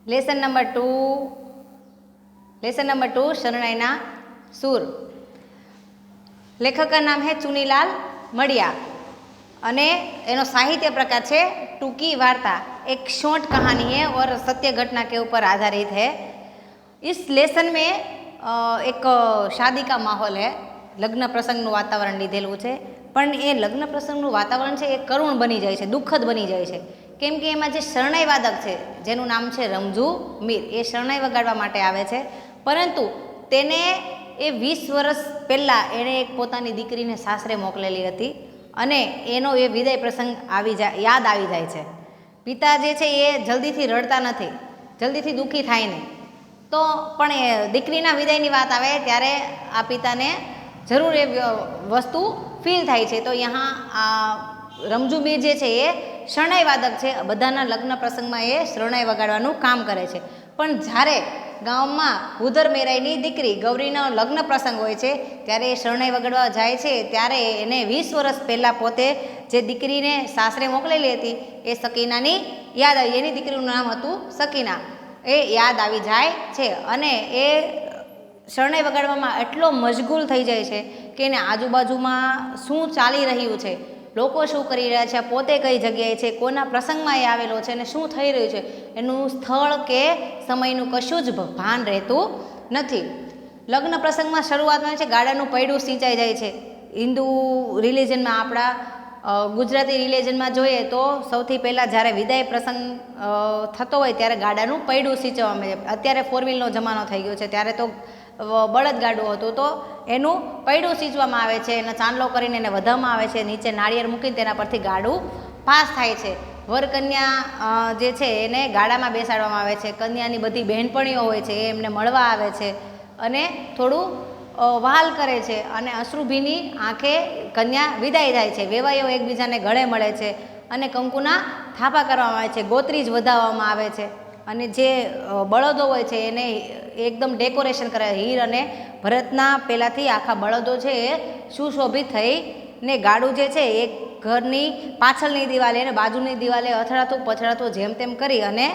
Lesson number two शरणाईना सूर। लेखक का नाम है चुनीलाल मडिया अने एनो साहित्य प्रकार है टूकी वार्ता। एक शॉर्ट कहानी है और सत्य घटना के ऊपर आधारित है। इस लेसन में एक शादी का माहौल है, लग्न प्रसंगનું वातावरण લીધેલું છે, પણ એ લગ્ન પ્રસંગનું વાતાવરણ છે એ કરુણ બની જાય છે, દુઃખદ બની જાય છે, કેમ કે એમાં જે શરણાઈ વાદક છે જેનું નામ છે રમઝુ મીર, એ શરણાઈ વગાડવા માટે આવે છે, પરંતુ તેને એ 20 વર્ષ પહેલાં એણે એક પોતાની દીકરીને સાસરે મોકલેલી હતી અને એનો એ વિદાય પ્રસંગ યાદ આવી જાય છે. પિતા જે છે એ જલ્દીથી રડતા નથી, જલ્દીથી દુઃખી થાય નહીં, તો પણ એ દીકરીના વિદાયની વાત આવે ત્યારે આ પિતાને જરૂર એ વસ્તુ ફીલ થાય છે. તો यहाँ આ રમઝુ મીર જે છે એ શરણાઈ વાદક છે, બધાના લગ્ન પ્રસંગમાં એ શરણાઈ વગાડવાનું કામ કરે છે. પણ જ્યારે ગામમાં ભૂદર મેરાઈની દીકરી ગૌરીનો લગ્ન પ્રસંગ હોય છે ત્યારે એ શરણાઈ વગાડવા જાય છે, ત્યારે એને 20 વર્ષ પહેલાં પોતે જે દીકરીને સાસરે મોકલેલી હતી એ સકીનાની યાદ આવી. એની દીકરીનું નામ હતું સકીના, એ યાદ આવી જાય છે અને એ શરણાઈ વગાડવામાં એટલો મશગુલ થઈ જાય છે કે એને આજુબાજુમાં શું ચાલી રહ્યું છે, લોકો શું કરી રહ્યા છે, પોતે કઈ જગ્યાએ છે, કોના પ્રસંગમાં એ આવેલો છે અને શું થઈ રહ્યું છે એનું સ્થળ કે સમયનું કશું જ ભાન રહેતું નથી. લગ્ન પ્રસંગમાં શરૂઆતમાં છે ગાડાનું પૈડું સિંચાઈ જાય છે. હિન્દુ રિલિજનમાં, આપણા ગુજરાતી રિલિજનમાં જોઈએ તો સૌથી પહેલાં જ્યારે વિદાય પ્રસંગ થતો હોય ત્યારે ગાડાનું પૈડું સિંચવામાં આવે. અત્યારે 4 વ્હીલનો જમાનો થઈ ગયો છે, ત્યારે તો બળદગાડું હતું, તો એનું પૈડું સિંચવામાં આવે છે, એને ચાંદલો કરીને એને વધાવવામાં આવે છે, નીચે નાળિયેર મૂકીને તેના પરથી ગાડું પાસ થાય છે. વર કન્યા જે છે એને ગાડામાં બેસાડવામાં આવે છે, કન્યાની બધી બહેનપણીઓ હોય છે એ એમને મળવા આવે છે અને થોડું વહાલ કરે છે અને અશ્રુભીની આંખે કન્યા વિદાય થાય છે. વેવાઈઓ એકબીજાને ગળે મળે છે અને કંકુના થાપા કરવામાં આવે છે, ગોત્રી જ વધાવવામાં આવે છે અને જે બળદો હોય છે એને એકદમ ડેકોરેશન કરે. હીર અને ભરતના પહેલાંથી આખા બળદો છે એ સુશોભિત થઈને ગાડું જે છે એક ઘરની પાછળની દિવાલે અને બાજુની દિવાલે અથડાતું પછડાતું જેમ તેમ કરી અને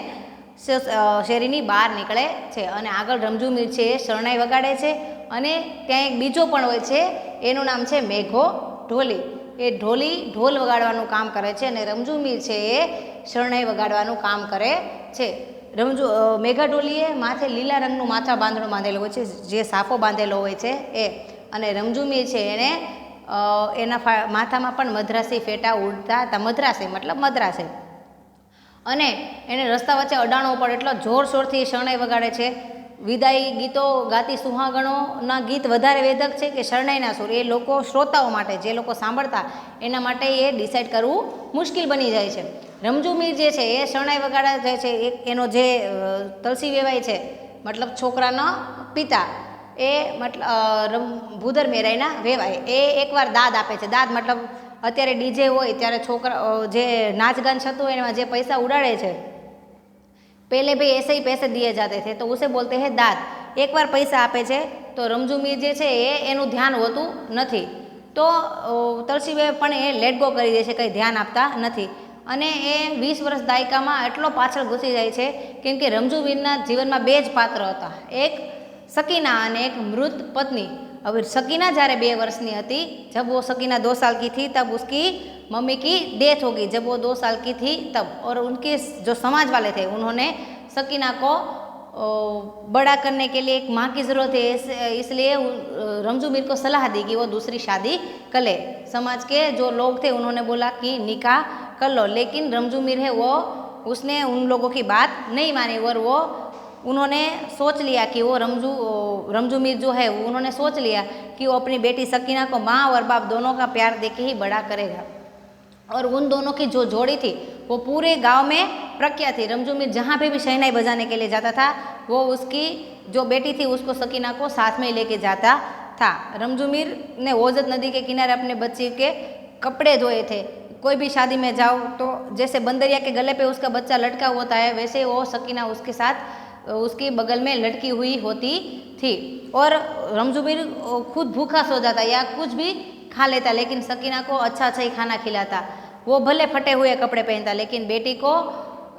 શેરીની બહાર નીકળે છે અને આગળ રમઝુ મીર છે એ શરણાઈ વગાડે છે. અને ત્યાં એક બીજો પણ હોય છે, એનું નામ છે મેઘો ઢોલી. એ ઢોલી ઢોલ વગાડવાનું કામ કરે છે અને રમઝુ મીર છે એ શરણાઈ વગાડવાનું કામ કરે છે. મેઘા ઢોલીએ માથે લીલા રંગનું માથા બાંધણું બાંધેલું હોય છે, જે સાફો બાંધેલો હોય છે એ, અને રમઝુ મીર છે એને એના માથામાં પણ મદ્રાસી ફેટા ઉડતા હતા. મદ્રાસી મતલબ મદ્રાસી. અને એને રસ્તા વચ્ચે અડાણો પડે એટલો જોરશોરથી શરણાઈ વગાડે છે. વિદાય ગીતો ગાતી સુહાગણોના ગીત વધારે વેધક છે કે શરણાઈના સૂર, એ લોકો શ્રોતાઓ માટે, જે લોકો સાંભળતા એના માટે એ ડિસાઇડ કરવું મુશ્કેલ બની જાય છે. રમઝુ મીર જે છે એ શરણાઈ વગાડે જાય છે. એનો જે તલસી વેવાય છે, મતલબ છોકરાનો પિતા, એ ભૂદર મેરાઈના વેવાય, એ એકવાર દાદ આપે છે. દાદ મતલબ અત્યારે ડીજે હોય ત્યારે છોકરા જે નાચગાન થતું હોય એમાં જે પૈસા ઉડાડે છે, पहले भाई ऐसे ही पैसे दिए जाते थे तो उसे बोलते हैं दाद. एक बार पैसा आपे છે તો રમઝુ મીર જે છે એનું ધ્યાન હોતું નથી, તો તલસીબે પણ એ લેટ ગો કરી દે છે, કંઈ ધ્યાન આપતા નથી અને એ 20 વર્ષ દાયકામાં એટલો પાછળ ઘૂસી જાય છે કેમ કે રમઝુ મીરના જીવનમાં 2 જ પાત્ર હતા, એક સકીના અને એક મૃત પત્ની. अब सकीना જ્યારે 2 વર્ષની હતી, जब वो सकीना 2 साल की थी तब उसकी मम्मी की डेथ हो गई. जब वो 2 साल की थी तब, और उनके जो समाज वाले थे उन्होंने सकीना को बड़ा करने के लिए एक माँ की ज़रूरत है, इसलिए रमज़ू मीर को सलाह दी कि वो दूसरी शादी कर ले. समाज के जो लोग थे उन्होंने बोला कि निकाह कर लो, लेकिन रमज़ू मीर है वो उसने उन लोगों की बात नहीं मानी और वो उन्होंने सोच लिया कि वो रमज़ू मीर जो है उन्होंने सोच लिया कि वो अपनी बेटी सकीना को माँ और बाप दोनों का प्यार देके ही बड़ा करेगा. और उन दोनों की जो जोड़ी थी वो पूरे गांव में प्रख्यात थी. रमज़ू मीर जहाँ पे भी शहनाई बजाने के लिए जाता था वो उसकी जो बेटी थी उसको सकीना को साथ में लेके जाता था. रमज़ू मीर ने ओजत नदी के किनारे अपने बच्चे के कपड़े धोए थे. कोई भी शादी में जाओ तो जैसे बंदरिया के गले पे उसका बच्चा लटका होता है, वैसे वो सकीना उसके साथ उसकी बगल में लटकी हुई होती थी. और रमज़ू मीर खुद भूखा सो जाता या कुछ भी खा लेता, लेकिन सकीना को अच्छा अच्छा ही खाना खिलाता. वो भले फटे हुए कपड़े पहनता लेकिन बेटी को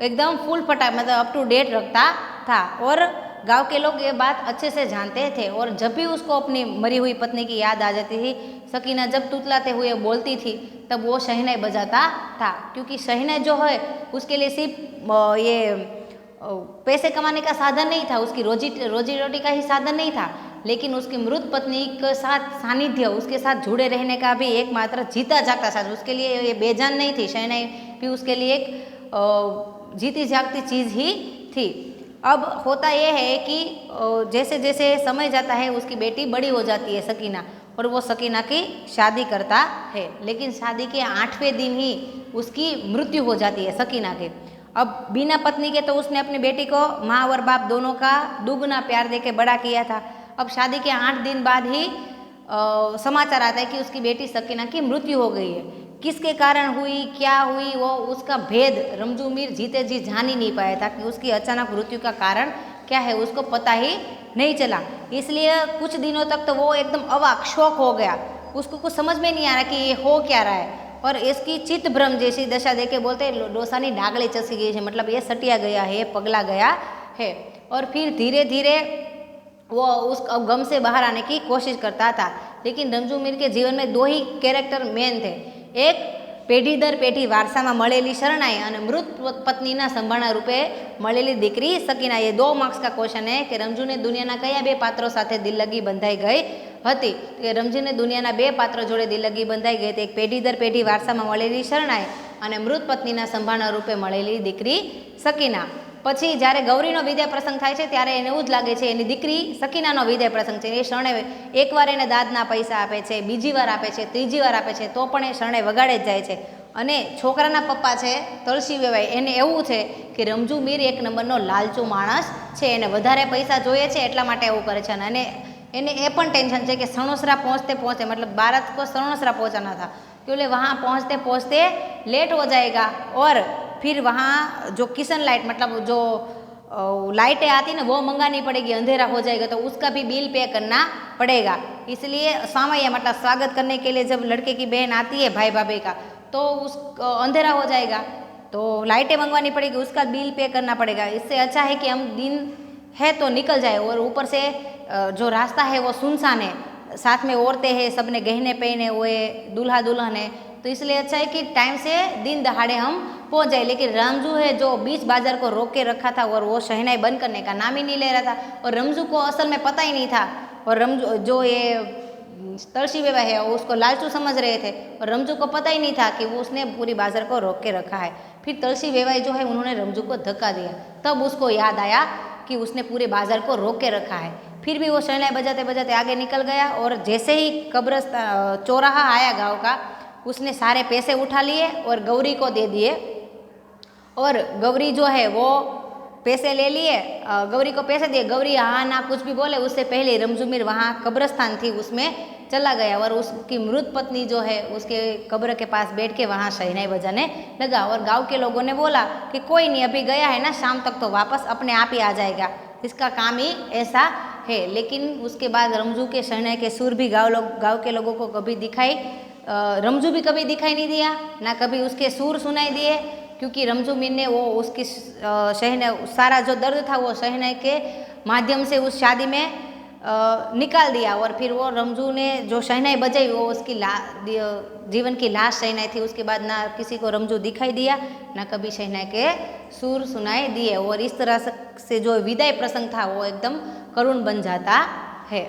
एकदम फुल फटा मतलब अप टू डेट रखता था। और गांव के लोग ये बात अच्छे से जानते थे। और जब भी उसको अपनी मरी हुई पत्नी की याद आ जाती थी, सकीना जब तुतलाते हुए बोलती थी, तब वो शहनाई बजाता था। क्योंकि शहनाई जो है उसके लिए सिर्फ ये पैसे कमाने का साधन नहीं था, उसकी रोजी रोटी का ही साधन नहीं था, लेकिन उसकी मृत पत्नी के साथ सानिध्य, उसके साथ जुड़े रहने का भी एकमात्र जीता जागता साधन। उसके लिए ये बेजान नहीं थी, शहनाई भी उसके लिए एक जीती जागती चीज़ ही थी। अब होता यह है कि जैसे जैसे समय जाता है उसकी बेटी बड़ी हो जाती है सकीना, और वो सकीना की शादी करता है। लेकिन शादी के 8वें दिन ही उसकी मृत्यु हो जाती है सकीना के। अब बिना पत्नी के तो उसने अपनी बेटी को माँ और बाप दोनों का दुगना प्यार देके बड़ा किया था। अब शादी के 8 दिन बाद ही समाचार आता है कि उसकी बेटी सकीना की मृत्यु हो गई है। किसके कारण हुई, क्या हुई, वो उसका भेद रमजू मीर जीते जी जान ही नहीं पाया था कि उसकी अचानक मृत्यु का कारण क्या है, उसको पता ही नहीं चला। इसलिए कुछ दिनों तक तो वो एकदम अवाक शौक हो गया, उसको कुछ समझ में नहीं आ रहा कि ये हो क्या रहा है। और इसकी चित्त भ्रम जैसी दशा देके बोलते डोसानी डागली चसी गई है, मतलब ये सटिया गया है, पगला गया है। और फिर धीरे धीरे वो उस गम से बाहर आने की कोशिश करता था। लेकिन रमजू मीर के जीवन में 2 ही कैरेक्टर मेन थे, एक पेढ़ी दर पेढ़ी वारसाમાં મળેલી શરણાઈ અને મૃત પત્નીના સંભાળના રૂપે મળેલી દીકરી સકીના। ये 2 मार्क्स का क्वेश्चन है कि रमजूने दुनियाના કયા 2 પાત્રો સાથે દિલ્લગી બંધાઈ ગઈ હતી। કે રમજૂને દુનિયાના 2 પાત્રો જોડે દિલ્લગી બંધાઈ ગઈ હતી, એક પેઢી દર પેઢી વારસામાં મળેલી શરણાઈ અને મૃત પત્નીના સંભાળના રૂપે મળેલી દીકરી સકીના। પછી જ્યારે ગૌરીનો વિદાય પ્રસંગ થાય છે ત્યારે એને એવું જ લાગે છે એની દીકરી સકીનાનો વિદાય પ્રસંગ છે। એ શરણાઈ એકવાર એને દાદના પૈસા આપે છે, બીજી વાર આપે છે, ત્રીજી વાર આપે છે, તો પણ એ શરણાઈ વગાડે જ જાય છે। અને છોકરાના પપ્પા છે તળસી વેવાઈ, એને એવું છે કે રમજુ મીર એક નંબરનો લાલચુ માણસ છે, એને વધારે પૈસા જોઈએ છે એટલા માટે એવું કરે છે। અને એને એ પણ ટેન્શન છે કે સણોસરા પહોંચते पहुँचते मतलब बारात को सणोसरा पहुँचाना था, क्योंकि वहाँ पहुँचते पहुँचते लेट हो जाएगा। और फिर वहाँ जो किचन लाइट मतलब जो लाइटें आती ना वो मंगानी पड़ेगी, अंधेरा हो जाएगा तो उसका भी बिल पे करना पड़ेगा। इसलिए सामय मतलब स्वागत करने के लिए जब लड़के की बहन आती है भाई भाभी का, तो उस अंधेरा हो जाएगा तो लाइटें मंगवानी पड़ेगी, उसका बिल पे करना पड़ेगा। इससे अच्छा है कि हम दिन है तो निकल जाए। और ऊपर से जो रास्ता है वो सुनसान है, साथ में औरतें हैं, सबने गहने पहने हुए, दूल्हा दुल्हन है, तो इसलिए अच्छा है कि टाइम से दिन दहाड़े हम पहुँच जाए। लेकिन रमजू है जो बीच बाजार को रोक के रखा था और वो शहनाई बंद करने का नाम ही नहीं ले रहा था। और रमजू को असल में पता ही नहीं था, और रमजू जो ये तड़सी वेवा है उसको लालचू समझ रहे थे, और रमजू को पता ही नहीं था कि वो उसने पूरी बाजार को रोक के रखा है। फिर तड़सी वेवाई जो है उन्होंने रमजू को धक्का दिया, तब उसको याद आया कि उसने पूरे बाजार को रोक के रखा है। फिर भी वो शहनाई बजाते बजाते आगे निकल गया, और जैसे ही कब्रस्तान चौराहा आया गांव का, उसने सारे पैसे उठा लिए और गौरी को दे दिए। और गौरी जो है वो पैसे ले लिए, गौरी को पैसे दिए, गौरी हाँ ना कुछ भी बोले उससे पहले रमजू मीर वहाँ कब्रस्तान थी उसमें चला गया, और उसकी मृत पत्नी जो है उसके कब्र के पास बैठ के वहाँ शहनाई बजाने लगा। और गांव के लोगों ने बोला कि कोई नहीं, अभी गया है ना, शाम तक तो वापस अपने आप ही आ जाएगा, इसका काम ही ऐसा है। लेकिन उसके बाद रमजू के शहनाई के सुर भी गाँव के लोगों को कभी दिखाई, रमजू भी कभी दिखाई नहीं दिया, ना कभी उसके सुर सुनाई दिए, क्योंकि रमजू मीर ने वो उसकी शहनाई सारा जो दर्द था वो शहनाई के माध्यम से उस शादी में निकाल दिया। और फिर वो रमजू ने जो शहनाई बजाई वो उसकी जीवन की लास्ट शहनाई थी। उसके बाद ना किसी को रमजू दिखाई दिया, ना कभी शहनाई के सुर सुनाई दिए। और इस तरह से जो विदाई प्रसंग था वो एकदम करुण बन जाता है।